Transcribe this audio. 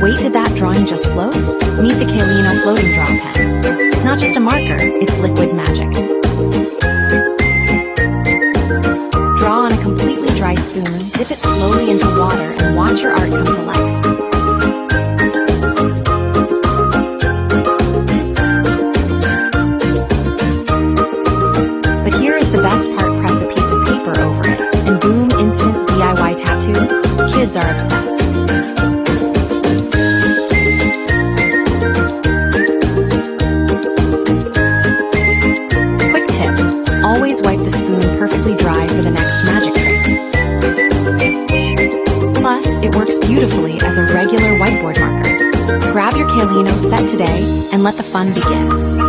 Wait, did that drawing just float? Meet the Kalino floating draw pen. It's not just a marker, it's liquid magic. Draw on a completely dry spoon, dip it slowly into water, and watch your art come to life. But here is the best part, press a piece of paper over it, and boom, instant DIY tattoo. Kids are obsessed. Quick tip, always wipe the spoon perfectly dry for the next magic trick. Plus, it works beautifully as a regular whiteboard marker. Grab your Kalino set today and let the fun begin.